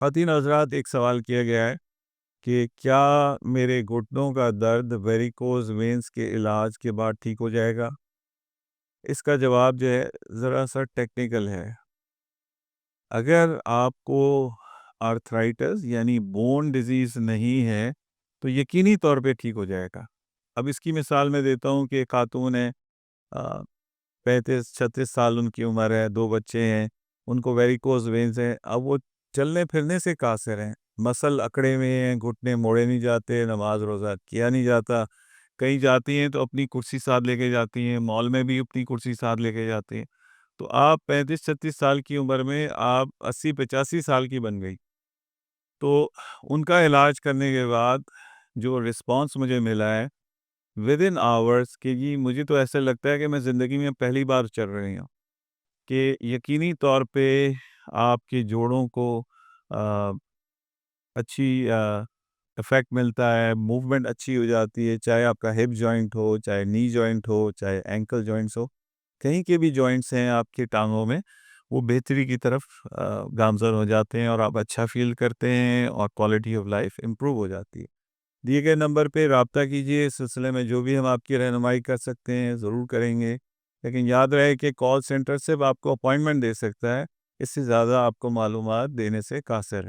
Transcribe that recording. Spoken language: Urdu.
خواتین حضرات، ایک سوال کیا گیا ہے کہ کیا میرے گھٹنوں کا درد ویریکوز وینز کے علاج کے بعد ٹھیک ہو جائے گا؟ اس کا جواب جو ہے ذرا سا ٹیکنیکل ہے۔ اگر آپ کو آرتھرائٹس یعنی بون ڈیزیز نہیں ہے تو یقینی طور پہ ٹھیک ہو جائے گا۔ اب اس کی مثال میں دیتا ہوں کہ ایک خاتون ہے، 35-36 سال ان کی عمر ہے، 2 بچے ہیں، ان کو ویریکوز وینز ہیں۔ اب وہ چلنے پھرنے سے قاصر ہیں، مسل اکڑے ہوئے ہیں، گھٹنے موڑے نہیں جاتے، نماز روزہ کیا نہیں جاتا، کہیں جاتی ہیں تو اپنی کرسی ساتھ لے کے جاتی ہیں، مال میں بھی اپنی کرسی ساتھ لے کے جاتی ہیں۔ تو آپ 35-36 سال کی عمر میں آپ 80-85 سال کی بن گئی۔ تو ان کا علاج کرنے کے بعد جو رسپانس مجھے ملا ہے ود ان آورس، کہ جی مجھے تو ایسا لگتا ہے کہ میں زندگی میں پہلی بار چل رہی ہوں، کہ یقینی طور پہ آپ کے جوڑوں کو اچھی افیکٹ ملتا ہے، موومنٹ اچھی ہو جاتی ہے، چاہے آپ کا ہپ جوائنٹ ہو، چاہے نی جوائنٹ ہو، چاہے اینکل جوائنٹس ہو، کہیں کے بھی جوائنٹس ہیں آپ کی ٹانگوں میں، وہ بہتری کی طرف گامزن ہو جاتے ہیں اور آپ اچھا فیل کرتے ہیں اور کوالٹی آف لائف امپروو ہو جاتی ہے۔ دیے گئے نمبر پہ رابطہ کیجیے، اس سلسلے میں جو بھی ہم آپ کی رہنمائی کر سکتے ہیں ضرور کریں گے، لیکن یاد رہے کہ کال سینٹر صرف آپ کو اپوائنٹمنٹ دے سکتا ہے، اس سے زیادہ آپ کو معلومات دینے سے قاصر ہے۔